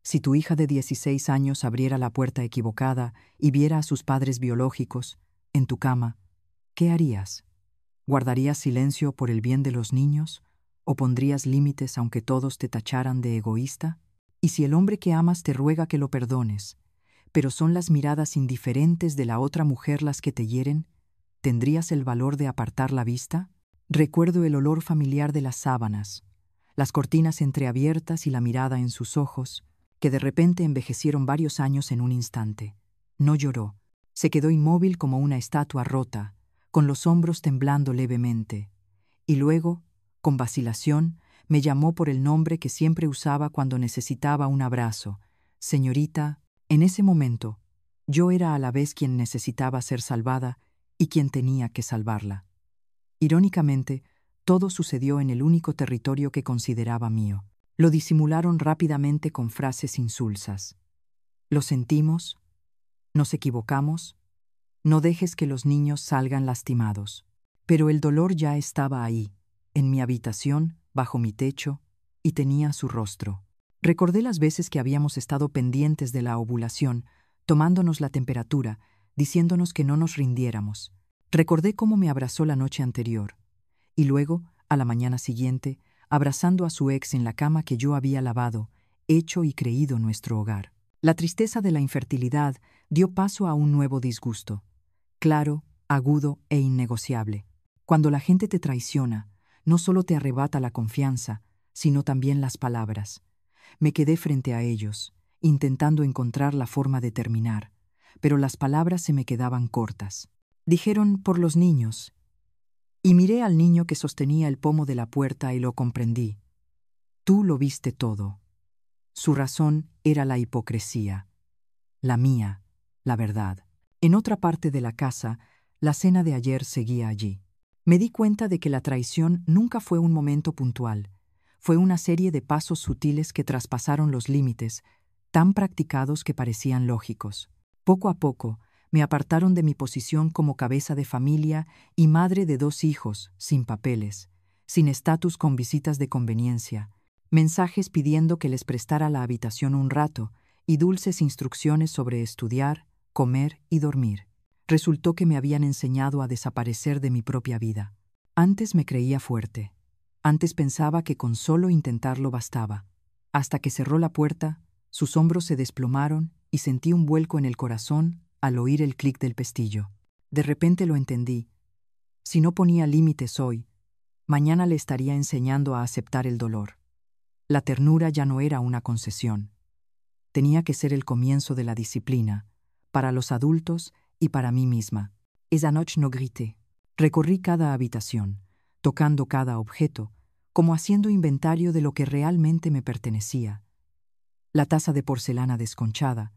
Si tu hija de 16 años abriera la puerta equivocada y viera a sus padres biológicos en tu cama, ¿qué harías? ¿Guardarías silencio por el bien de los niños? ¿O pondrías límites aunque todos te tacharan de egoísta? ¿Y si el hombre que amas te ruega que lo perdones, pero son las miradas indiferentes de la otra mujer las que te hieren, tendrías el valor de apartar la vista? Recuerdo el olor familiar de las sábanas, las cortinas entreabiertas y la mirada en sus ojos, que de repente envejecieron varios años en un instante. No lloró, se quedó inmóvil como una estatua rota, con los hombros temblando levemente, y luego, con vacilación, me llamó por el nombre que siempre usaba cuando necesitaba un abrazo. Señorita, en ese momento, yo era a la vez quien necesitaba ser salvada y quien tenía que salvarla. Irónicamente, todo sucedió en el único territorio que consideraba mío. Lo disimularon rápidamente con frases insulsas. Lo sentimos, nos equivocamos, no dejes que los niños salgan lastimados. Pero el dolor ya estaba ahí, en mi habitación, bajo mi techo, y tenía su rostro. Recordé las veces que habíamos estado pendientes de la ovulación, tomándonos la temperatura, diciéndonos que no nos rindiéramos. Recordé cómo me abrazó la noche anterior, y luego, a la mañana siguiente, abrazando a su ex en la cama que yo había lavado, hecho y creído nuestro hogar. La tristeza de la infertilidad dio paso a un nuevo disgusto, claro, agudo e innegociable. Cuando la gente te traiciona, no solo te arrebata la confianza, sino también las palabras. Me quedé frente a ellos, intentando encontrar la forma de terminar, pero las palabras se me quedaban cortas. Dijeron por los niños, y miré al niño que sostenía el pomo de la puerta y lo comprendí. Tú lo viste todo. Su razón era la hipocresía. La mía, la verdad. En otra parte de la casa, la cena de ayer seguía allí. Me di cuenta de que la traición nunca fue un momento puntual. Fue una serie de pasos sutiles que traspasaron los límites, tan practicados que parecían lógicos. Poco a poco, me apartaron de mi posición como cabeza de familia y madre de 2 hijos, sin papeles, sin estatus con visitas de conveniencia, mensajes pidiendo que les prestara la habitación un rato y dulces instrucciones sobre estudiar, comer y dormir. Resultó que me habían enseñado a desaparecer de mi propia vida. Antes me creía fuerte. Antes pensaba que con solo intentarlo bastaba. Hasta que cerró la puerta, sus hombros se desplomaron y sentí un vuelco en el corazón al oír el clic del pestillo. De repente lo entendí. Si no ponía límites hoy, mañana le estaría enseñando a aceptar el dolor. La ternura ya no era una concesión. Tenía que ser el comienzo de la disciplina, para los adultos y para mí misma. Esa noche no grité. Recorrí cada habitación, tocando cada objeto, como haciendo inventario de lo que realmente me pertenecía. La taza de porcelana desconchada,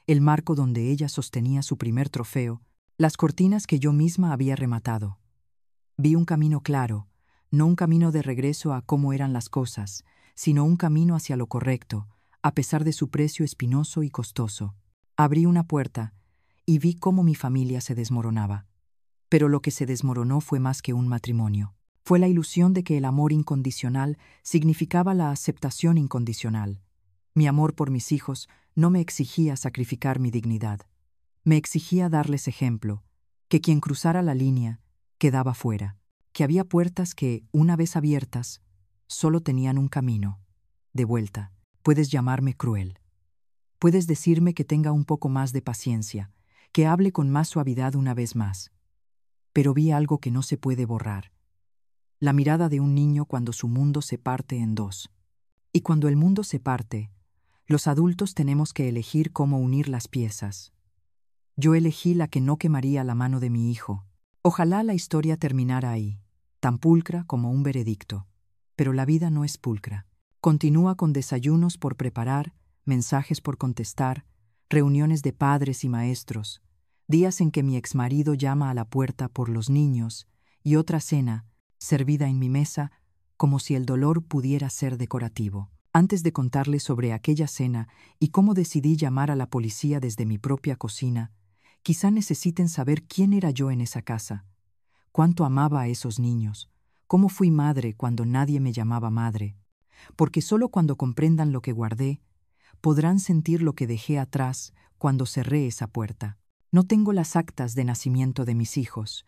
el marco donde ella sostenía su primer trofeo, las cortinas que yo misma había rematado. Vi un camino claro, no un camino de regreso a cómo eran las cosas, sino un camino hacia lo correcto, a pesar de su precio espinoso y costoso. Abrí una puerta y vi cómo mi familia se desmoronaba. Pero lo que se desmoronó fue más que un matrimonio. Fue la ilusión de que el amor incondicional significaba la aceptación incondicional. Mi amor por mis hijos no me exigía sacrificar mi dignidad. Me exigía darles ejemplo, que quien cruzara la línea quedaba fuera, que había puertas que, una vez abiertas, solo tenían un camino, de vuelta. Puedes llamarme cruel. Puedes decirme que tenga un poco más de paciencia, que hable con más suavidad una vez más. Pero vi algo que no se puede borrar. La mirada de un niño cuando su mundo se parte en dos. Y cuando el mundo se parte, los adultos tenemos que elegir cómo unir las piezas. Yo elegí la que no quemaría la mano de mi hijo. Ojalá la historia terminara ahí, tan pulcra como un veredicto. Pero la vida no es pulcra. Continúa con desayunos por preparar, mensajes por contestar, reuniones de padres y maestros, días en que mi exmarido llama a la puerta por los niños y otra cena, servida en mi mesa, como si el dolor pudiera ser decorativo. Antes de contarles sobre aquella cena y cómo decidí llamar a la policía desde mi propia cocina, quizá necesiten saber quién era yo en esa casa, cuánto amaba a esos niños, cómo fui madre cuando nadie me llamaba madre, porque solo cuando comprendan lo que guardé, podrán sentir lo que dejé atrás cuando cerré esa puerta. No tengo las actas de nacimiento de mis hijos.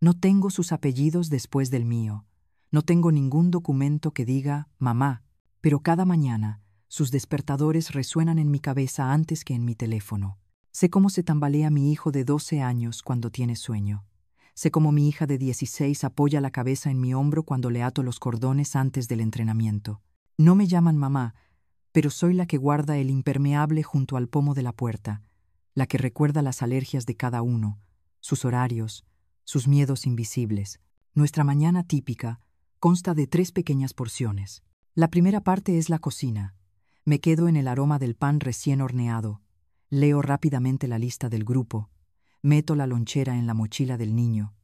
No tengo sus apellidos después del mío. No tengo ningún documento que diga mamá, pero cada mañana sus despertadores resuenan en mi cabeza antes que en mi teléfono. Sé cómo se tambalea mi hijo de 12 años cuando tiene sueño. Sé cómo mi hija de 16 apoya la cabeza en mi hombro cuando le ato los cordones antes del entrenamiento. No me llaman mamá, pero soy la que guarda el impermeable junto al pomo de la puerta, la que recuerda las alergias de cada uno, sus horarios, sus miedos invisibles. Nuestra mañana típica consta de 3 pequeñas porciones. La primera parte es la cocina. Me quedo en el aroma del pan recién horneado. Leo rápidamente la lista del grupo. Meto la lonchera en la mochila del niño.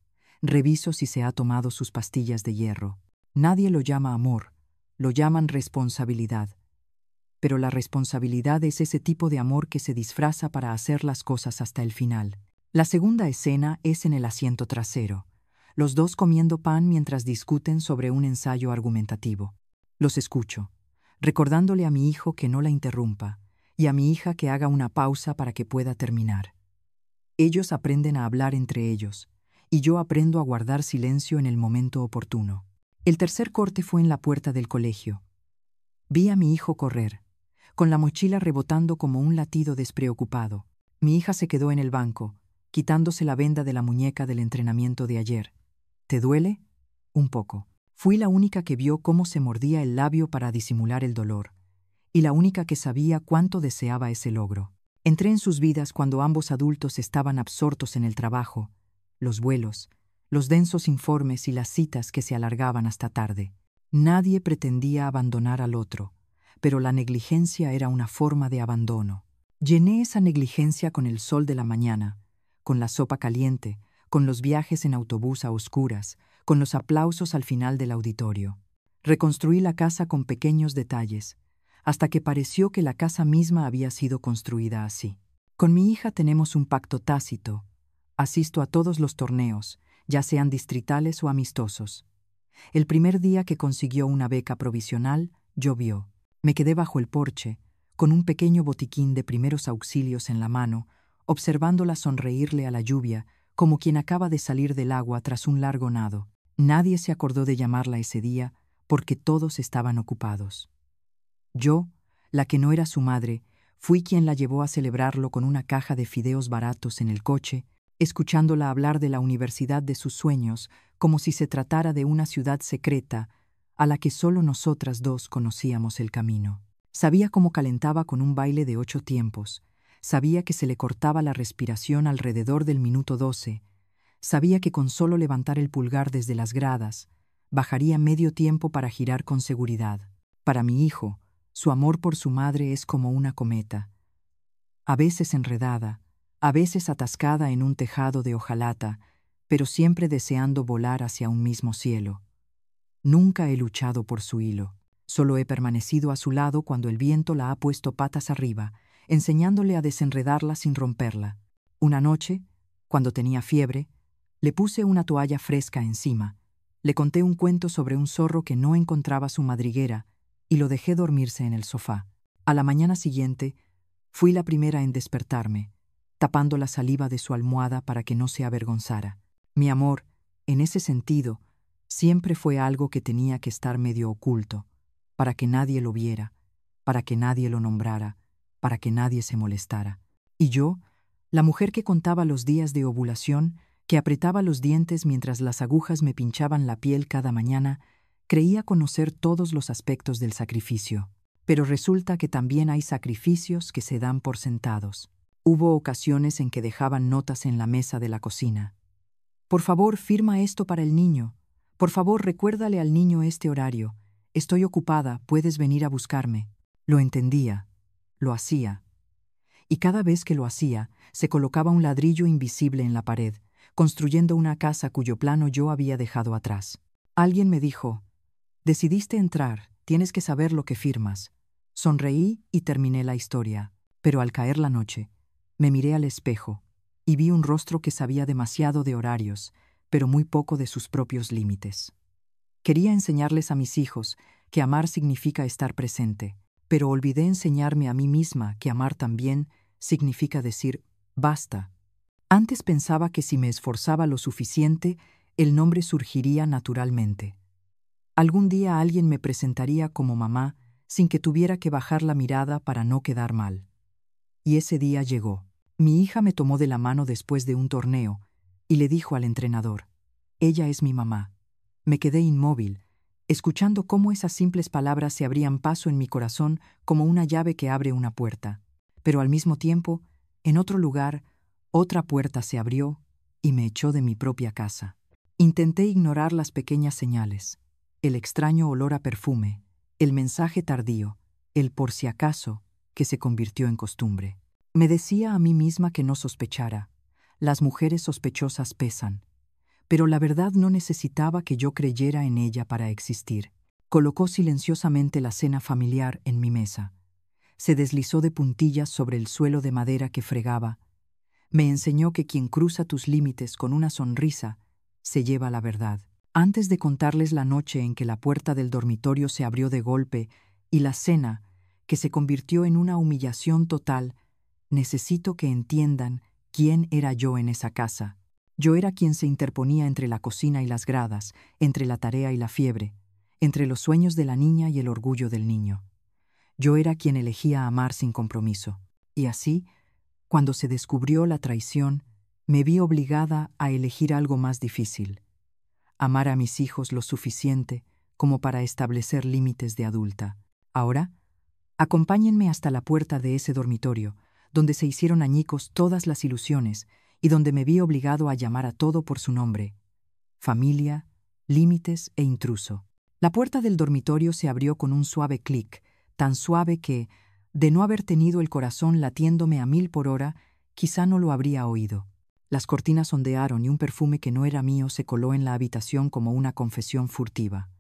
Reviso si se ha tomado sus pastillas de hierro. Nadie lo llama amor, lo llaman responsabilidad. Pero la responsabilidad es ese tipo de amor que se disfraza para hacer las cosas hasta el final. La segunda escena es en el asiento trasero. Los dos comiendo pan mientras discuten sobre un ensayo argumentativo. Los escucho, recordándole a mi hijo que no la interrumpa y a mi hija que haga una pausa para que pueda terminar. Ellos aprenden a hablar entre ellos, y yo aprendo a guardar silencio en el momento oportuno. El tercer corte fue en la puerta del colegio. Vi a mi hijo correr, con la mochila rebotando como un latido despreocupado. Mi hija se quedó en el banco, quitándose la venda de la muñeca del entrenamiento de ayer. ¿Te duele? Un poco. Fui la única que vio cómo se mordía el labio para disimular el dolor, y la única que sabía cuánto deseaba ese logro. Entré en sus vidas cuando ambos adultos estaban absortos en el trabajo, los vuelos, los densos informes y las citas que se alargaban hasta tarde. Nadie pretendía abandonar al otro, pero la negligencia era una forma de abandono. Llené esa negligencia con el sol de la mañana, con la sopa caliente, con los viajes en autobús a oscuras, con los aplausos al final del auditorio. Reconstruí la casa con pequeños detalles, hasta que pareció que la casa misma había sido construida así. Con mi hija tenemos un pacto tácito. Asisto a todos los torneos, ya sean distritales o amistosos. El primer día que consiguió una beca provisional, llovió. Me quedé bajo el porche, con un pequeño botiquín de primeros auxilios en la mano, observándola sonreírle a la lluvia, como quien acaba de salir del agua tras un largo nado. Nadie se acordó de llamarla ese día, porque todos estaban ocupados. Yo, la que no era su madre, fui quien la llevó a celebrarlo con una caja de fideos baratos en el coche, escuchándola hablar de la universidad de sus sueños como si se tratara de una ciudad secreta a la que solo nosotras dos conocíamos el camino. Sabía cómo calentaba con un baile de 8 tiempos, sabía que se le cortaba la respiración alrededor del minuto 12, sabía que con solo levantar el pulgar desde las gradas, bajaría medio tiempo para girar con seguridad. Para mi hijo, su amor por su madre es como una cometa, a veces enredada, a veces atascada en un tejado de hojalata, pero siempre deseando volar hacia un mismo cielo. Nunca he luchado por su hilo, solo he permanecido a su lado cuando el viento la ha puesto patas arriba, enseñándole a desenredarla sin romperla. Una noche, cuando tenía fiebre, le puse una toalla fresca encima, le conté un cuento sobre un zorro que no encontraba su madriguera y lo dejé dormirse en el sofá. A la mañana siguiente, fui la primera en despertarme, tapando la saliva de su almohada para que no se avergonzara. Mi amor, en ese sentido, siempre fue algo que tenía que estar medio oculto, para que nadie lo viera, para que nadie lo nombrara, para que nadie se molestara. Y yo, la mujer que contaba los días de ovulación, que apretaba los dientes mientras las agujas me pinchaban la piel cada mañana, creía conocer todos los aspectos del sacrificio. Pero resulta que también hay sacrificios que se dan por sentados. Hubo ocasiones en que dejaban notas en la mesa de la cocina. Por favor, firma esto para el niño. Por favor, recuérdale al niño este horario. Estoy ocupada, puedes venir a buscarme. Lo entendía, lo hacía. Y cada vez que lo hacía, se colocaba un ladrillo invisible en la pared, construyendo una casa cuyo plano yo había dejado atrás. Alguien me dijo, decidiste entrar, tienes que saber lo que firmas. Sonreí y terminé la historia, pero al caer la noche, me miré al espejo y vi un rostro que sabía demasiado de horarios, pero muy poco de sus propios límites. Quería enseñarles a mis hijos que amar significa estar presente, pero olvidé enseñarme a mí misma que amar también significa decir basta. Antes pensaba que si me esforzaba lo suficiente, el nombre surgiría naturalmente. Algún día alguien me presentaría como mamá sin que tuviera que bajar la mirada para no quedar mal. Y ese día llegó. Mi hija me tomó de la mano después de un torneo y le dijo al entrenador: «Ella es mi mamá». Me quedé inmóvil, escuchando cómo esas simples palabras se abrían paso en mi corazón como una llave que abre una puerta. Pero al mismo tiempo, en otro lugar, otra puerta se abrió y me echó de mi propia casa. Intenté ignorar las pequeñas señales, el extraño olor a perfume, el mensaje tardío, el por si acaso, que se convirtió en costumbre. Me decía a mí misma que no sospechara. Las mujeres sospechosas pesan. Pero la verdad no necesitaba que yo creyera en ella para existir. Colocó silenciosamente la cena familiar en mi mesa. Se deslizó de puntillas sobre el suelo de madera que fregaba. Me enseñó que quien cruza tus límites con una sonrisa se lleva la verdad. Antes de contarles la noche en que la puerta del dormitorio se abrió de golpe y la cena, que se convirtió en una humillación total, necesito que entiendan quién era yo en esa casa. Yo era quien se interponía entre la cocina y las gradas, entre la tarea y la fiebre, entre los sueños de la niña y el orgullo del niño. Yo era quien elegía amar sin compromiso. Y así, cuando se descubrió la traición, me vi obligada a elegir algo más difícil: amar a mis hijos lo suficiente como para establecer límites de adulta. Ahora, acompáñenme hasta la puerta de ese dormitorio, donde se hicieron añicos todas las ilusiones y donde me vi obligado a llamar a todo por su nombre: familia, límites e intruso. La puerta del dormitorio se abrió con un suave clic, tan suave que, de no haber tenido el corazón latiéndome a 1000 por hora, quizá no lo habría oído. Las cortinas ondearon y un perfume que no era mío se coló en la habitación como una confesión furtiva.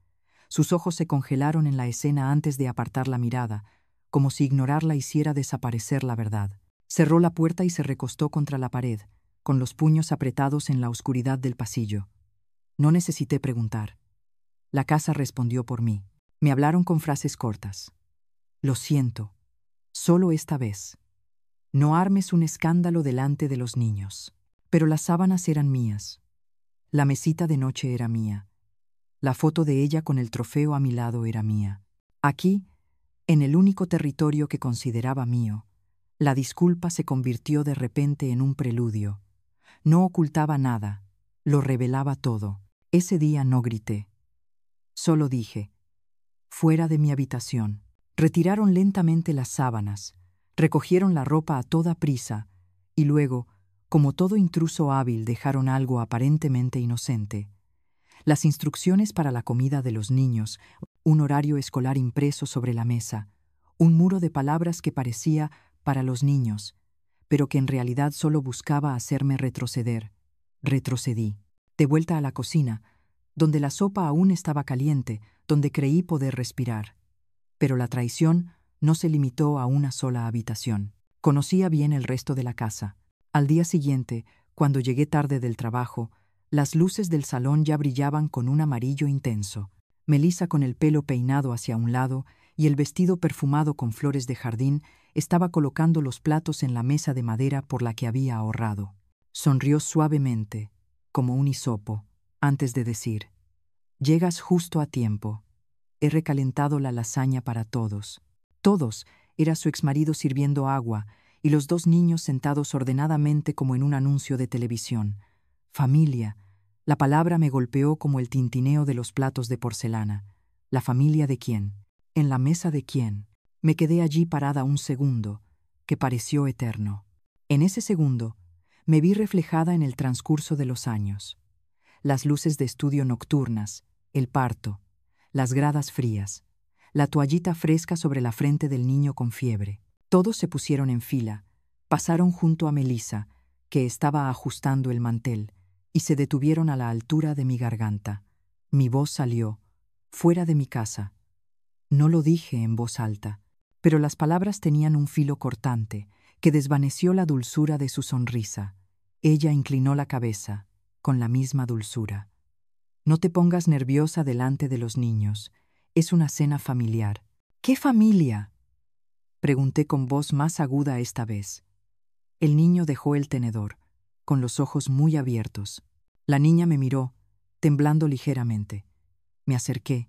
Sus ojos se congelaron en la escena antes de apartar la mirada, como si ignorarla hiciera desaparecer la verdad. Cerró la puerta y se recostó contra la pared, con los puños apretados en la oscuridad del pasillo. No necesité preguntar. La casa respondió por mí. Me hablaron con frases cortas. Lo siento, solo esta vez. No armes un escándalo delante de los niños. Pero las sábanas eran mías. La mesita de noche era mía. La foto de ella con el trofeo a mi lado era mía. Aquí, en el único territorio que consideraba mío, la disculpa se convirtió de repente en un preludio. No ocultaba nada, lo revelaba todo. Ese día no grité. Solo dije: fuera de mi habitación. Retiraron lentamente las sábanas, recogieron la ropa a toda prisa y luego, como todo intruso hábil, dejaron algo aparentemente inocente: las instrucciones para la comida de los niños, un horario escolar impreso sobre la mesa, un muro de palabras que parecía para los niños, pero que en realidad solo buscaba hacerme retroceder. Retrocedí. De vuelta a la cocina, donde la sopa aún estaba caliente, donde creí poder respirar. Pero la traición no se limitó a una sola habitación. Conocía bien el resto de la casa. Al día siguiente, cuando llegué tarde del trabajo, las luces del salón ya brillaban con un amarillo intenso. Melissa, con el pelo peinado hacia un lado y el vestido perfumado con flores de jardín, estaba colocando los platos en la mesa de madera por la que había ahorrado. Sonrió suavemente, como un hisopo, antes de decir: «Llegas justo a tiempo. He recalentado la lasaña para todos». Todos era su exmarido sirviendo agua y los 2 niños sentados ordenadamente como en un anuncio de televisión. Familia. La palabra me golpeó como el tintineo de los platos de porcelana. ¿La familia de quién? ¿En la mesa de quién? Me quedé allí parada un segundo, que pareció eterno. En ese segundo, me vi reflejada en el transcurso de los años. Las luces de estudio nocturnas, el parto, las gradas frías, la toallita fresca sobre la frente del niño con fiebre. Todos se pusieron en fila, pasaron junto a Melissa, que estaba ajustando el mantel, y se detuvieron a la altura de mi garganta. Mi voz salió, fuera de mi casa. No lo dije en voz alta, pero las palabras tenían un filo cortante que desvaneció la dulzura de su sonrisa. Ella inclinó la cabeza, con la misma dulzura. No te pongas nerviosa delante de los niños. Es una cena familiar. ¿Qué familia?, Pregunté con voz más aguda esta vez. El niño dejó el tenedor, con los ojos muy abiertos. La niña me miró, temblando ligeramente. Me acerqué,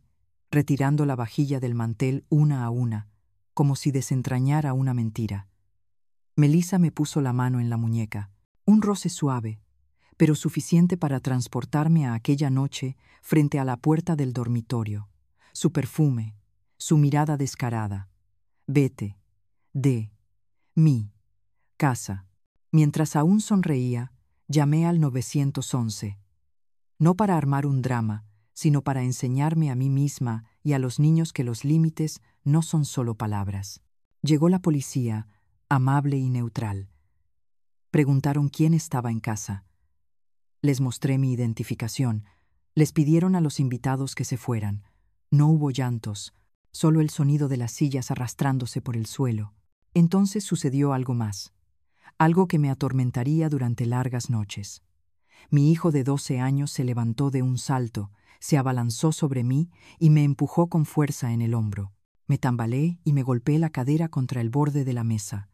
retirando la vajilla del mantel una a una, como si desentrañara una mentira. Melissa me puso la mano en la muñeca, un roce suave, pero suficiente para transportarme a aquella noche frente a la puerta del dormitorio. Su perfume, su mirada descarada. Vete, de, mi, casa. Mientras aún sonreía, llamé al 911. No para armar un drama, sino para enseñarme a mí misma y a los niños que los límites no son solo palabras. Llegó la policía, amable y neutral. Preguntaron quién estaba en casa. Les mostré mi identificación. Les pidieron a los invitados que se fueran. No hubo llantos, solo el sonido de las sillas arrastrándose por el suelo. Entonces sucedió algo más, algo que me atormentaría durante largas noches. Mi hijo de 12 años se levantó de un salto, se abalanzó sobre mí y me empujó con fuerza en el hombro. Me tambaleé y me golpeé la cadera contra el borde de la mesa.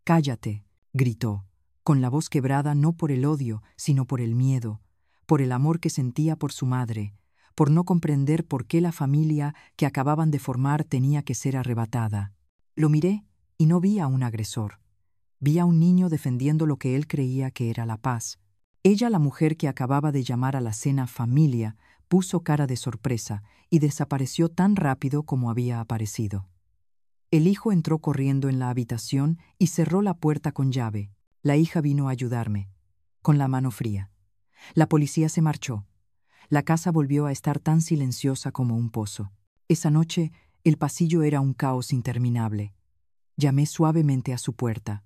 «¡Cállate!», gritó, con la voz quebrada no por el odio, sino por el miedo, por el amor que sentía por su madre, por no comprender por qué la familia que acababan de formar tenía que ser arrebatada. Lo miré y no vi a un agresor. Vi a un niño defendiendo lo que él creía que era la paz. Ella, la mujer que acababa de llamar a la cena familia, puso cara de sorpresa y desapareció tan rápido como había aparecido. El hijo entró corriendo en la habitación y cerró la puerta con llave. La hija vino a ayudarme, con la mano fría. La policía se marchó. La casa volvió a estar tan silenciosa como un pozo. Esa noche, el pasillo era un caos interminable. Llamé suavemente a su puerta.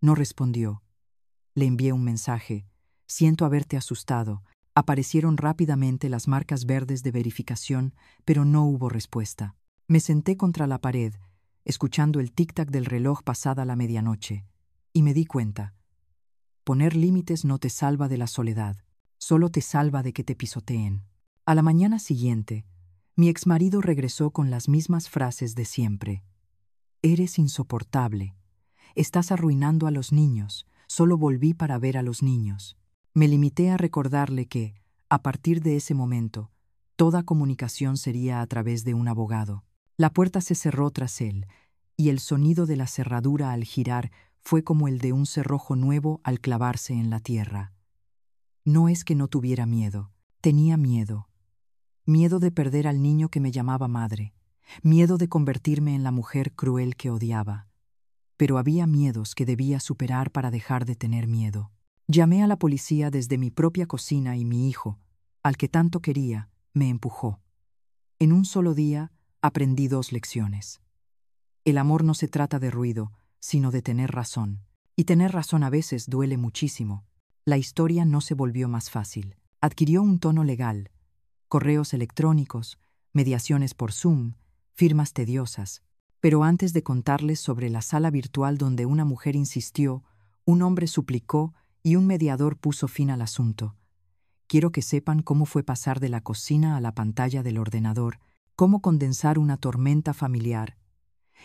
No respondió. Le envié un mensaje. «Siento haberte asustado». Aparecieron rápidamente las marcas verdes de verificación, pero no hubo respuesta. Me senté contra la pared, escuchando el tic-tac del reloj pasada la medianoche, y me di cuenta. Poner límites no te salva de la soledad, solo te salva de que te pisoteen. A la mañana siguiente, mi exmarido regresó con las mismas frases de siempre. «Eres insoportable. Estás arruinando a los niños. Solo volví para ver a los niños». Me limité a recordarle que, a partir de ese momento, toda comunicación sería a través de un abogado. La puerta se cerró tras él, y el sonido de la cerradura al girar fue como el de un cerrojo nuevo al clavarse en la tierra. No es que no tuviera miedo, tenía miedo. Miedo de perder al niño que me llamaba madre, miedo de convertirme en la mujer cruel que odiaba. Pero había miedos que debía superar para dejar de tener miedo. Llamé a la policía desde mi propia cocina y mi hijo, al que tanto quería, me empujó. En un solo día aprendí 2 lecciones. El amor no se trata de ruido, sino de tener razón. Y tener razón a veces duele muchísimo. La historia no se volvió más fácil. Adquirió un tono legal. Correos electrónicos, mediaciones por Zoom, firmas tediosas. Pero antes de contarles sobre la sala virtual donde una mujer insistió, un hombre suplicó y un mediador puso fin al asunto. Quiero que sepan cómo fue pasar de la cocina a la pantalla del ordenador, cómo condensar una tormenta familiar.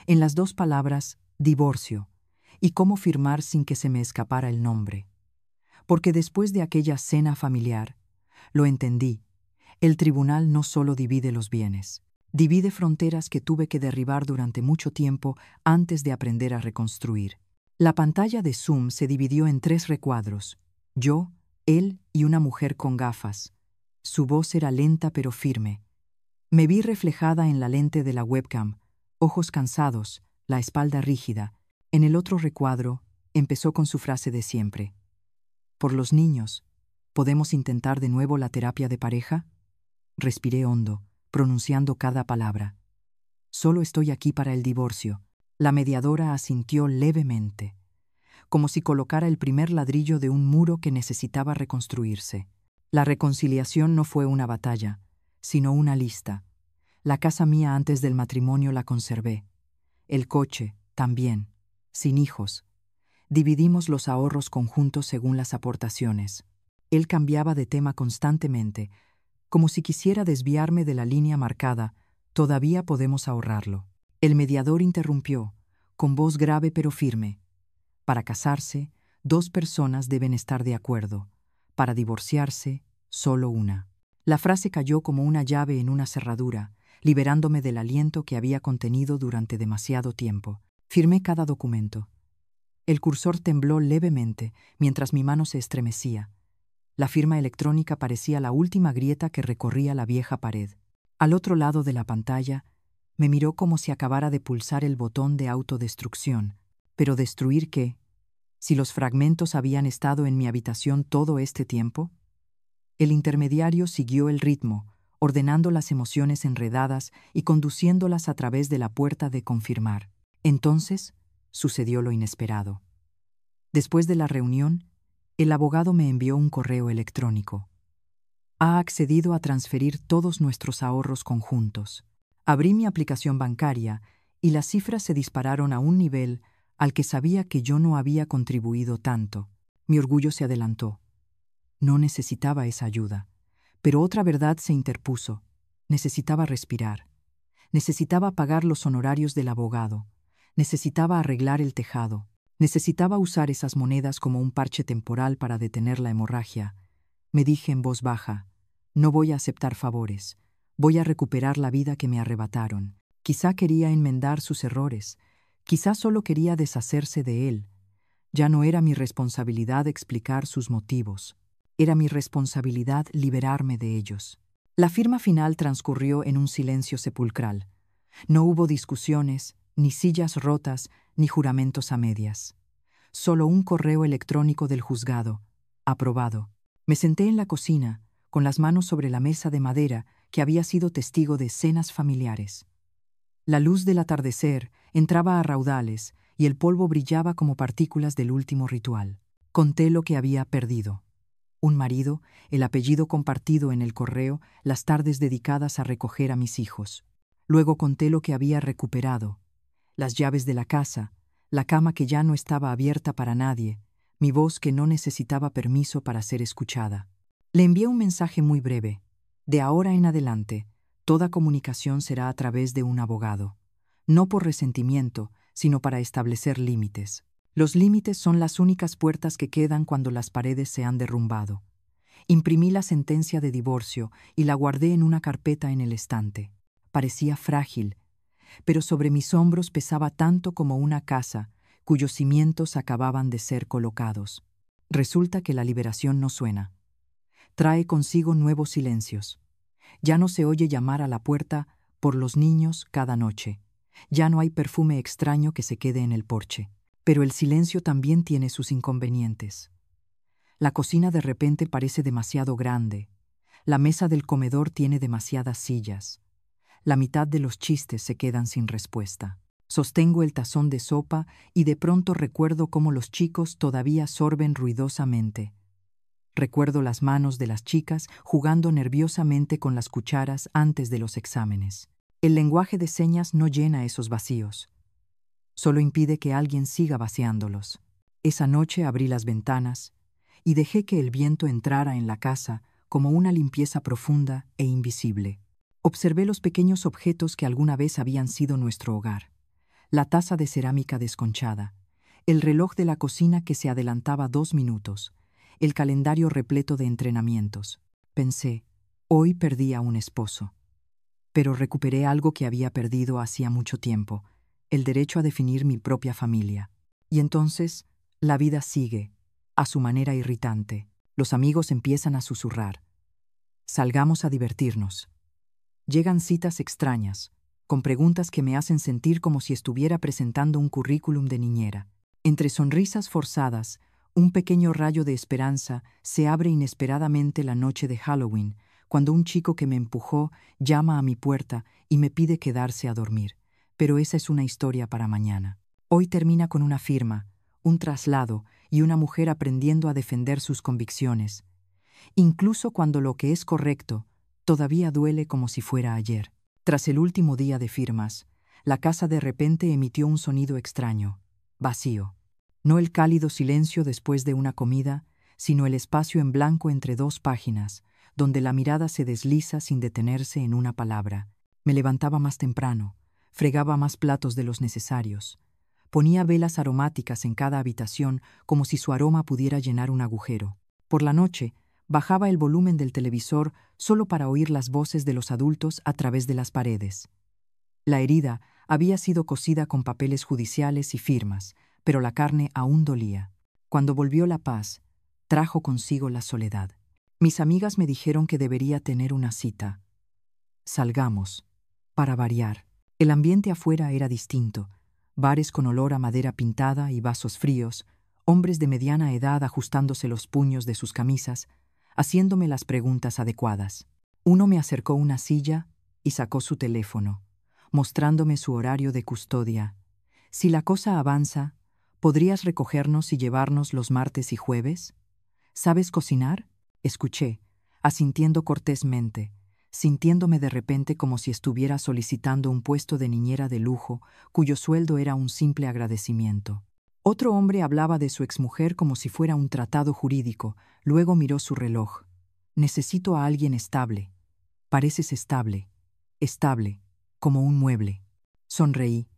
En las 2 palabras, divorcio, y cómo firmar sin que se me escapara el nombre. Porque después de aquella cena familiar, lo entendí, el tribunal no solo divide los bienes, divide fronteras que tuve que derribar durante mucho tiempo antes de aprender a reconstruir. La pantalla de Zoom se dividió en 3 recuadros, yo, él y una mujer con gafas. Su voz era lenta pero firme. Me vi reflejada en la lente de la webcam, ojos cansados, la espalda rígida. En el otro recuadro, empezó con su frase de siempre. «Por los niños, ¿podemos intentar de nuevo la terapia de pareja?». Respiré hondo, pronunciando cada palabra. «Solo estoy aquí para el divorcio». La mediadora asintió levemente, como si colocara el primer ladrillo de un muro que necesitaba reconstruirse. La reconciliación no fue una batalla, sino una lista. La casa mía antes del matrimonio la conservé. El coche, también, sin hijos. Dividimos los ahorros conjuntos según las aportaciones. Él cambiaba de tema constantemente, como si quisiera desviarme de la línea marcada. «Todavía podemos ahorrarlo». El mediador interrumpió, con voz grave pero firme. Para casarse, 2 personas deben estar de acuerdo. Para divorciarse, solo una. La frase cayó como una llave en una cerradura, liberándome del aliento que había contenido durante demasiado tiempo. Firmé cada documento. El cursor tembló levemente mientras mi mano se estremecía. La firma electrónica parecía la última grieta que recorría la vieja pared. Al otro lado de la pantalla, me miró como si acabara de pulsar el botón de autodestrucción. ¿Pero destruir qué? ¿Si los fragmentos habían estado en mi habitación todo este tiempo? El intermediario siguió el ritmo, ordenando las emociones enredadas y conduciéndolas a través de la puerta de confirmar. Entonces, sucedió lo inesperado. Después de la reunión, el abogado me envió un correo electrónico. Ha accedido a transferir todos nuestros ahorros conjuntos. Abrí mi aplicación bancaria y las cifras se dispararon a un nivel al que sabía que yo no había contribuido tanto. Mi orgullo se adelantó. No necesitaba esa ayuda, pero otra verdad se interpuso. Necesitaba respirar. Necesitaba pagar los honorarios del abogado. Necesitaba arreglar el tejado. Necesitaba usar esas monedas como un parche temporal para detener la hemorragia. Me dije en voz baja, no voy a aceptar favores. Voy a recuperar la vida que me arrebataron. Quizá quería enmendar sus errores. Quizá solo quería deshacerse de él. Ya no era mi responsabilidad explicar sus motivos. Era mi responsabilidad liberarme de ellos. La firma final transcurrió en un silencio sepulcral. No hubo discusiones, ni sillas rotas, ni juramentos a medias. Solo un correo electrónico del juzgado. Aprobado. Me senté en la cocina, con las manos sobre la mesa de madera que había sido testigo de cenas familiares. La luz del atardecer entraba a raudales y el polvo brillaba como partículas del último ritual. Conté lo que había perdido. Un marido, el apellido compartido en el correo, las tardes dedicadas a recoger a mis hijos. Luego conté lo que había recuperado. Las llaves de la casa, la cama que ya no estaba abierta para nadie, mi voz que no necesitaba permiso para ser escuchada. Le envié un mensaje muy breve. De ahora en adelante, toda comunicación será a través de un abogado. No por resentimiento, sino para establecer límites. Los límites son las únicas puertas que quedan cuando las paredes se han derrumbado. Imprimí la sentencia de divorcio y la guardé en una carpeta en el estante. Parecía frágil, pero sobre mis hombros pesaba tanto como una casa cuyos cimientos acababan de ser colocados. Resulta que la liberación no suena. Trae consigo nuevos silencios. Ya no se oye llamar a la puerta por los niños cada noche. Ya no hay perfume extraño que se quede en el porche. Pero el silencio también tiene sus inconvenientes. La cocina de repente parece demasiado grande. La mesa del comedor tiene demasiadas sillas. La mitad de los chistes se quedan sin respuesta. Sostengo el tazón de sopa y de pronto recuerdo cómo los chicos todavía sorben ruidosamente. Recuerdo las manos de las chicas jugando nerviosamente con las cucharas antes de los exámenes. El lenguaje de señas no llena esos vacíos. Solo impide que alguien siga vaciándolos. Esa noche abrí las ventanas y dejé que el viento entrara en la casa como una limpieza profunda e invisible. Observé los pequeños objetos que alguna vez habían sido nuestro hogar. La taza de cerámica desconchada, el reloj de la cocina que se adelantaba 2 minutos, el calendario repleto de entrenamientos. Pensé, hoy perdí a un esposo. Pero recuperé algo que había perdido hacía mucho tiempo, el derecho a definir mi propia familia. Y entonces, la vida sigue, a su manera irritante. Los amigos empiezan a susurrar. Salgamos a divertirnos. Llegan citas extrañas, con preguntas que me hacen sentir como si estuviera presentando un currículum de niñera. Entre sonrisas forzadas, un pequeño rayo de esperanza se abre inesperadamente la noche de Halloween, cuando un chico que me empujó llama a mi puerta y me pide quedarse a dormir. Pero esa es una historia para mañana. Hoy termina con una firma, un traslado y una mujer aprendiendo a defender sus convicciones, incluso cuando lo que es correcto todavía duele como si fuera ayer. Tras el último día de firmas, la casa de repente emitió un sonido extraño, vacío. No el cálido silencio después de una comida, sino el espacio en blanco entre 2 páginas, donde la mirada se desliza sin detenerse en una palabra. Me levantaba más temprano, fregaba más platos de los necesarios. Ponía velas aromáticas en cada habitación como si su aroma pudiera llenar un agujero. Por la noche, bajaba el volumen del televisor solo para oír las voces de los adultos a través de las paredes. La herida había sido cosida con papeles judiciales y firmas, pero la carne aún dolía. Cuando volvió la paz, trajo consigo la soledad. Mis amigas me dijeron que debería tener una cita. Salgamos, para variar. El ambiente afuera era distinto. Bares con olor a madera pintada y vasos fríos, hombres de mediana edad ajustándose los puños de sus camisas, haciéndome las preguntas adecuadas. Uno me acercó una silla y sacó su teléfono, mostrándome su horario de custodia. Si la cosa avanza, ¿podrías recogernos y llevarnos los martes y jueves? ¿Sabes cocinar? Escuché, asintiendo cortésmente, sintiéndome de repente como si estuviera solicitando un puesto de niñera de lujo, cuyo sueldo era un simple agradecimiento. Otro hombre hablaba de su exmujer como si fuera un tratado jurídico, luego miró su reloj. Necesito a alguien estable. Pareces estable, como un mueble. Sonreí.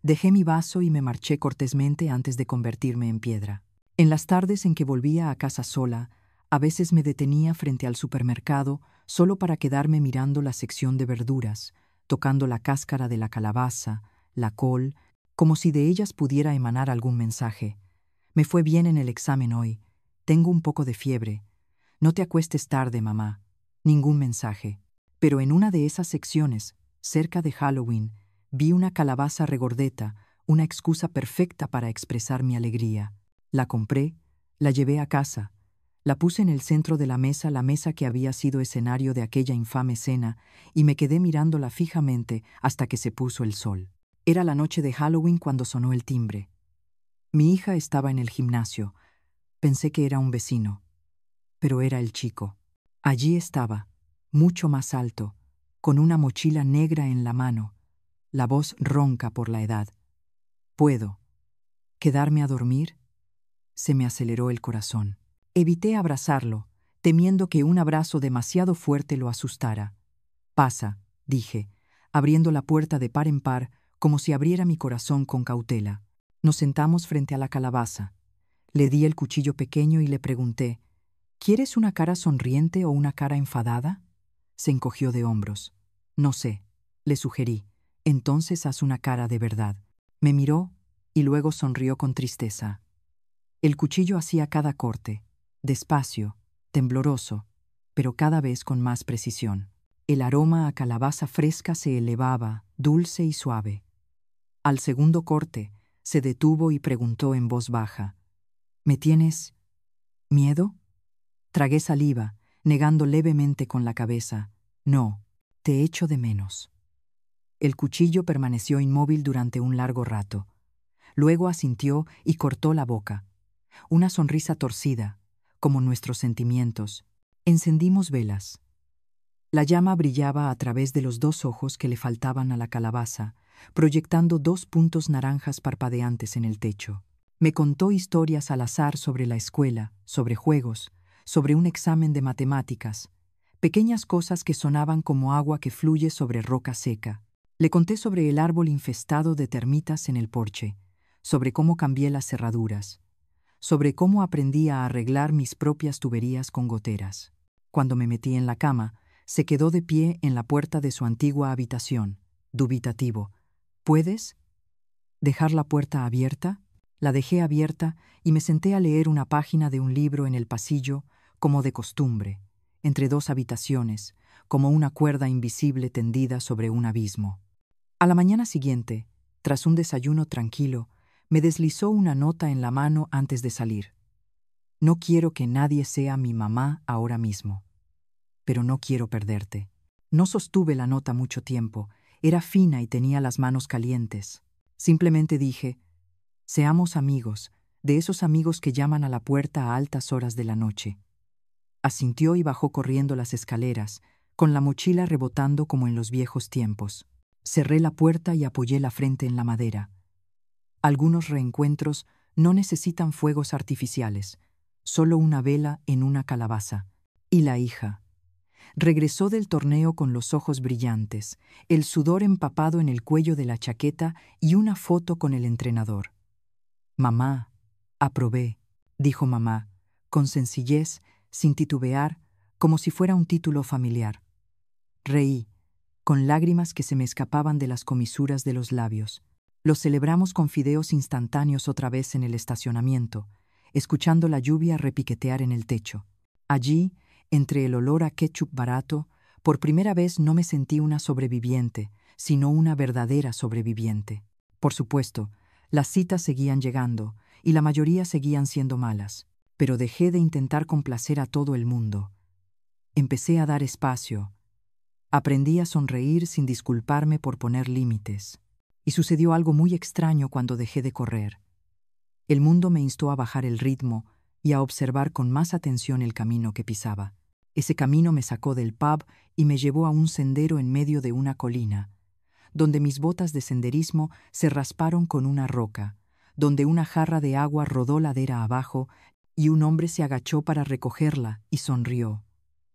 Dejé mi vaso y me marché cortésmente antes de convertirme en piedra. En las tardes en que volvía a casa sola, a veces me detenía frente al supermercado solo para quedarme mirando la sección de verduras, tocando la cáscara de la calabaza, la col, como si de ellas pudiera emanar algún mensaje. Me fue bien en el examen hoy. Tengo un poco de fiebre. No te acuestes tarde, mamá. Ningún mensaje. Pero en una de esas secciones, cerca de Halloween, vi una calabaza regordeta, una excusa perfecta para expresar mi alegría. La compré, la llevé a casa, la puse en el centro de la mesa que había sido escenario de aquella infame cena, y me quedé mirándola fijamente hasta que se puso el sol. Era la noche de Halloween cuando sonó el timbre. Mi hija estaba en el gimnasio. Pensé que era un vecino, pero era el chico. Allí estaba, mucho más alto, con una mochila negra en la mano, la voz ronca por la edad. ¿Puedo quedarme a dormir? Se me aceleró el corazón. Evité abrazarlo, temiendo que un abrazo demasiado fuerte lo asustara. Pasa, dije, abriendo la puerta de par en par, como si abriera mi corazón con cautela. Nos sentamos frente a la calabaza. Le di el cuchillo pequeño y le pregunté, ¿quieres una cara sonriente o una cara enfadada? Se encogió de hombros. No sé, le sugerí. Entonces haz una cara de verdad. Me miró y luego sonrió con tristeza. El cuchillo hacía cada corte, despacio, tembloroso, pero cada vez con más precisión. El aroma a calabaza fresca se elevaba, dulce y suave. Al segundo corte, se detuvo y preguntó en voz baja, ¿me tienes miedo? Tragué saliva, negando levemente con la cabeza. No, te echo de menos. El cuchillo permaneció inmóvil durante un largo rato. Luego asintió y cortó la boca. Una sonrisa torcida, como nuestros sentimientos. Encendimos velas. La llama brillaba a través de los dos ojos que le faltaban a la calabaza, proyectando dos puntos naranjas parpadeantes en el techo. Me contó historias al azar sobre la escuela, sobre juegos, sobre un examen de matemáticas, pequeñas cosas que sonaban como agua que fluye sobre roca seca. Le conté sobre el árbol infestado de termitas en el porche, sobre cómo cambié las cerraduras, sobre cómo aprendí a arreglar mis propias tuberías con goteras. Cuando me metí en la cama, se quedó de pie en la puerta de su antigua habitación, dubitativo. ¿Puedes dejar la puerta abierta? La dejé abierta y me senté a leer una página de un libro en el pasillo, como de costumbre, entre dos habitaciones, como una cuerda invisible tendida sobre un abismo. A la mañana siguiente, tras un desayuno tranquilo, me deslizó una nota en la mano antes de salir. No quiero que nadie sea mi mamá ahora mismo, pero no quiero perderte. No sostuve la nota mucho tiempo, era fina y tenía las manos calientes. Simplemente dije, seamos amigos, de esos amigos que llaman a la puerta a altas horas de la noche. Asintió y bajó corriendo las escaleras, con la mochila rebotando como en los viejos tiempos. Cerré la puerta y apoyé la frente en la madera. Algunos reencuentros no necesitan fuegos artificiales, solo una vela en una calabaza. Y la hija. Regresó del torneo con los ojos brillantes, el sudor empapado en el cuello de la chaqueta y una foto con el entrenador. «Mamá, aprobé», dijo mamá, con sencillez, sin titubear, como si fuera un título familiar. Reí, con lágrimas que se me escapaban de las comisuras de los labios. Lo celebramos con fideos instantáneos otra vez en el estacionamiento, escuchando la lluvia repiquetear en el techo. Allí, entre el olor a ketchup barato, por primera vez no me sentí una sobreviviente, sino una verdadera sobreviviente. Por supuesto, las citas seguían llegando, y la mayoría seguían siendo malas, pero dejé de intentar complacer a todo el mundo. Empecé a dar espacio. Aprendí a sonreír sin disculparme por poner límites. Y sucedió algo muy extraño cuando dejé de correr. El mundo me instó a bajar el ritmo y a observar con más atención el camino que pisaba. Ese camino me sacó del pub y me llevó a un sendero en medio de una colina, donde mis botas de senderismo se rasparon con una roca, donde una jarra de agua rodó ladera abajo y un hombre se agachó para recogerla y sonrió.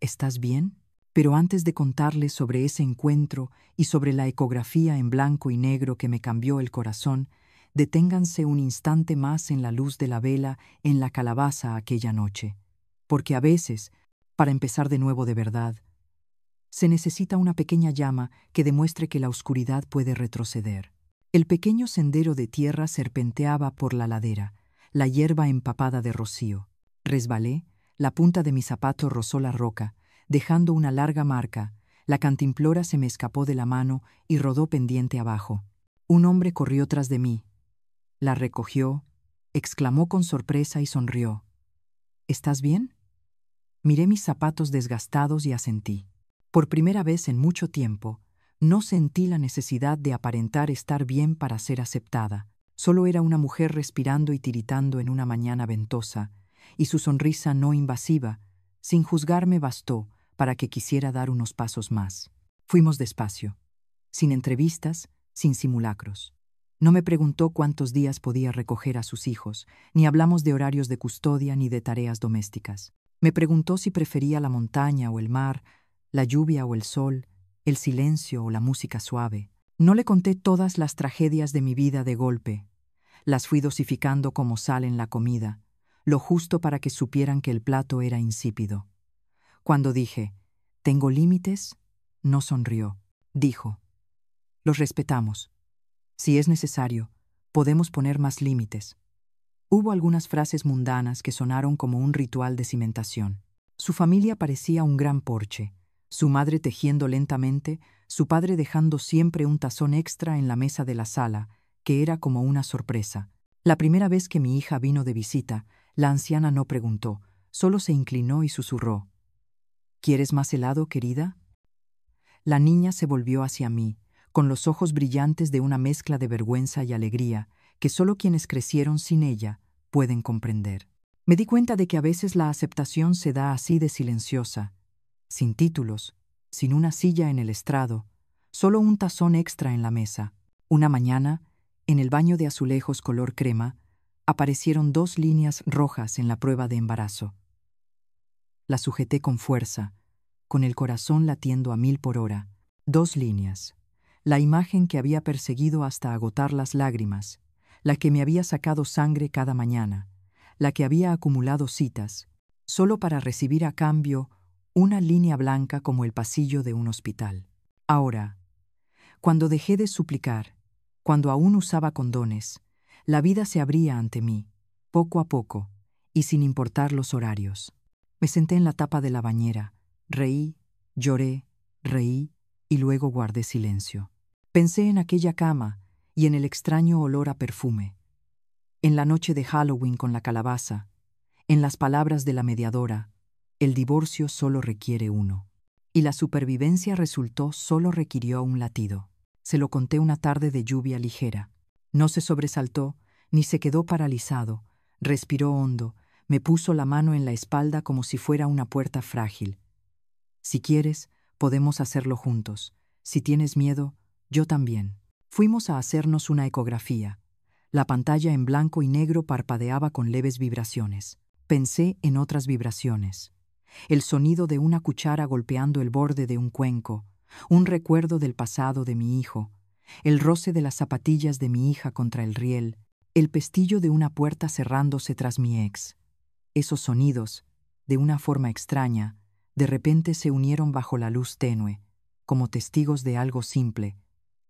«¿Estás bien?». Pero antes de contarles sobre ese encuentro y sobre la ecografía en blanco y negro que me cambió el corazón, deténganse un instante más en la luz de la vela en la calabaza aquella noche. Porque a veces, para empezar de nuevo de verdad, se necesita una pequeña llama que demuestre que la oscuridad puede retroceder. El pequeño sendero de tierra serpenteaba por la ladera, la hierba empapada de rocío. Resbalé, la punta de mi zapato rozó la roca, dejando una larga marca. La cantimplora se me escapó de la mano y rodó pendiente abajo. Un hombre corrió tras de mí. La recogió, exclamó con sorpresa y sonrió. «¿Estás bien?». Miré mis zapatos desgastados y asentí. Por primera vez en mucho tiempo, no sentí la necesidad de aparentar estar bien para ser aceptada. Solo era una mujer respirando y tiritando en una mañana ventosa, y su sonrisa no invasiva, sin juzgarme, bastó para que quisiera dar unos pasos más. Fuimos despacio, sin entrevistas, sin simulacros. No me preguntó cuántos días podía recoger a sus hijos, ni hablamos de horarios de custodia ni de tareas domésticas. Me preguntó si prefería la montaña o el mar, la lluvia o el sol, el silencio o la música suave. No le conté todas las tragedias de mi vida de golpe. Las fui dosificando como sal en la comida, lo justo para que supieran que el plato era insípido. Cuando dije, «Tengo límites», no sonrió. Dijo, «Los respetamos. Si es necesario, podemos poner más límites». Hubo algunas frases mundanas que sonaron como un ritual de cimentación. Su familia parecía un gran porche, su madre tejiendo lentamente, su padre dejando siempre un tazón extra en la mesa de la sala, que era como una sorpresa. La primera vez que mi hija vino de visita, la anciana no preguntó, solo se inclinó y susurró, «¿Quieres más helado, querida?». La niña se volvió hacia mí, con los ojos brillantes de una mezcla de vergüenza y alegría que solo quienes crecieron sin ella pueden comprender. Me di cuenta de que a veces la aceptación se da así de silenciosa, sin títulos, sin una silla en el estrado, solo un tazón extra en la mesa. Una mañana, en el baño de azulejos color crema, aparecieron 2 líneas rojas en la prueba de embarazo. La sujeté con fuerza, con el corazón latiendo a 1000 por hora. 2 líneas. La imagen que había perseguido hasta agotar las lágrimas, la que me había sacado sangre cada mañana, la que había acumulado citas, solo para recibir a cambio una línea blanca como el pasillo de un hospital. Ahora, cuando dejé de suplicar, cuando aún usaba condones, la vida se abría ante mí, poco a poco, y sin importar los horarios. Me senté en la tapa de la bañera, reí, lloré, reí y luego guardé silencio. Pensé en aquella cama y en el extraño olor a perfume, en la noche de Halloween con la calabaza, en las palabras de la mediadora, el divorcio solo requiere uno. Y la supervivencia resultó solo requirió un latido. Se lo conté una tarde de lluvia ligera. No se sobresaltó, ni se quedó paralizado, respiró hondo, me puso la mano en la espalda como si fuera una puerta frágil. «Si quieres, podemos hacerlo juntos. Si tienes miedo, yo también». Fuimos a hacernos una ecografía. La pantalla en blanco y negro parpadeaba con leves vibraciones. Pensé en otras vibraciones. el sonido de una cuchara golpeando el borde de un cuenco, un recuerdo del pasado de mi hijo, el roce de las zapatillas de mi hija contra el riel, el pestillo de una puerta cerrándose tras mi ex. Esos sonidos, de una forma extraña, de repente se unieron bajo la luz tenue, como testigos de algo simple.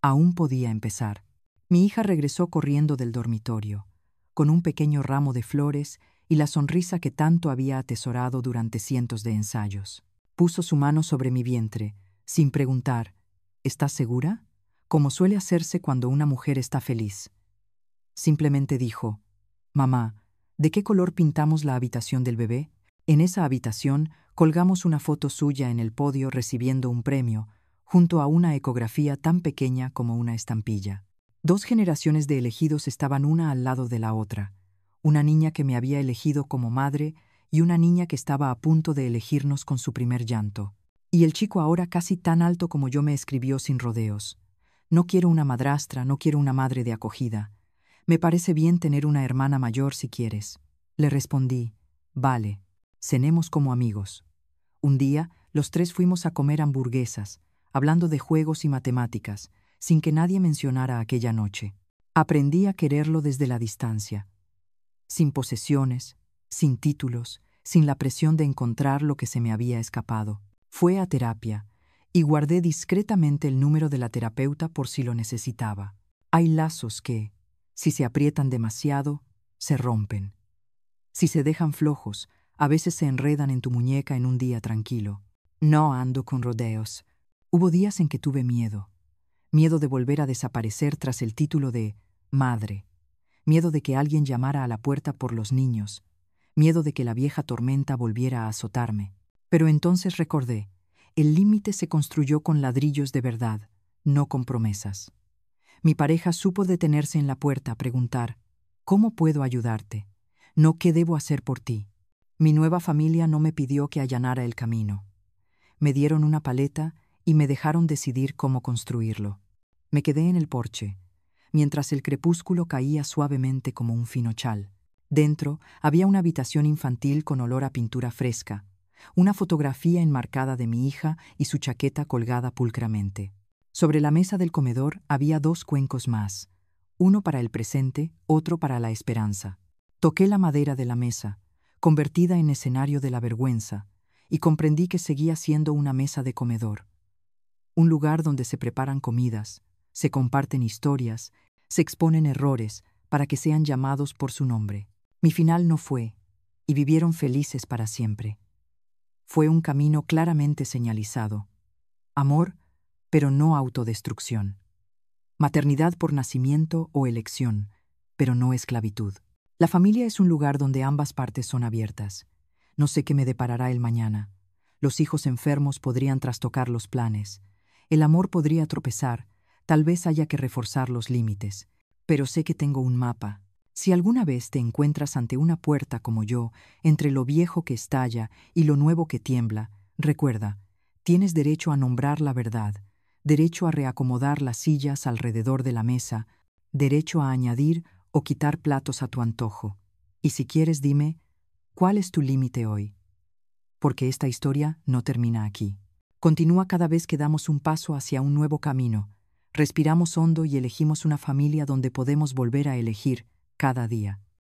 Aún podía empezar. Mi hija regresó corriendo del dormitorio, con un pequeño ramo de flores y la sonrisa que tanto había atesorado durante cientos de ensayos. Puso su mano sobre mi vientre, sin preguntar, ¿estás segura? Como suele hacerse cuando una mujer está feliz. Simplemente dijo, «Mamá, ¿de qué color pintamos la habitación del bebé?» En esa habitación colgamos una foto suya en el podio recibiendo un premio, junto a una ecografía tan pequeña como una estampilla. 2 generaciones de elegidos estaban una al lado de la otra, una niña que me había elegido como madre y una niña que estaba a punto de elegirnos con su primer llanto. Y el chico ahora casi tan alto como yo me escribió sin rodeos. No quiero una madrastra, no quiero una madre de acogida. Me parece bien tener una hermana mayor si quieres. Le respondí, vale, cenemos como amigos. Un día, los 3 fuimos a comer hamburguesas, hablando de juegos y matemáticas, sin que nadie mencionara aquella noche. Aprendí a quererlo desde la distancia, sin posesiones, sin títulos, sin la presión de encontrar lo que se me había escapado. Fue a terapia, y guardé discretamente el número de la terapeuta por si lo necesitaba. Hay lazos que, si se aprietan demasiado, se rompen. Si se dejan flojos, a veces se enredan en tu muñeca en un día tranquilo. No ando con rodeos. Hubo días en que tuve miedo. Miedo de volver a desaparecer tras el título de madre. Miedo de que alguien llamara a la puerta por los niños. Miedo de que la vieja tormenta volviera a azotarme. Pero entonces recordé, el límite se construyó con ladrillos de verdad, no con promesas. Mi pareja supo detenerse en la puerta a preguntar, ¿cómo puedo ayudarte? No qué debo hacer por ti. Mi nueva familia no me pidió que allanara el camino. Me dieron una paleta y me dejaron decidir cómo construirlo. Me quedé en el porche, mientras el crepúsculo caía suavemente como un fino chal. Dentro había una habitación infantil con olor a pintura fresca, una fotografía enmarcada de mi hija y su chaqueta colgada pulcramente. Sobre la mesa del comedor había 2 cuencos más, uno para el presente, otro para la esperanza. Toqué la madera de la mesa, convertida en escenario de la vergüenza, y comprendí que seguía siendo una mesa de comedor. Un lugar donde se preparan comidas, se comparten historias, se exponen errores para que sean llamados por su nombre. Mi final no fue, y vivieron felices para siempre. Fue un camino claramente señalizado. Amor, pero no autodestrucción. Maternidad por nacimiento o elección, pero no esclavitud. La familia es un lugar donde ambas partes son abiertas. No sé qué me deparará el mañana. Los hijos enfermos podrían trastocar los planes. El amor podría tropezar, tal vez haya que reforzar los límites. Pero sé que tengo un mapa. Si alguna vez te encuentras ante una puerta como yo, entre lo viejo que estalla y lo nuevo que tiembla, recuerda, tienes derecho a nombrar la verdad, derecho a reacomodar las sillas alrededor de la mesa, derecho a añadir o quitar platos a tu antojo. Y si quieres, dime, ¿cuál es tu límite hoy? Porque esta historia no termina aquí. Continúa cada vez que damos un paso hacia un nuevo camino. Respiramos hondo y elegimos una familia donde podemos volver a elegir cada día.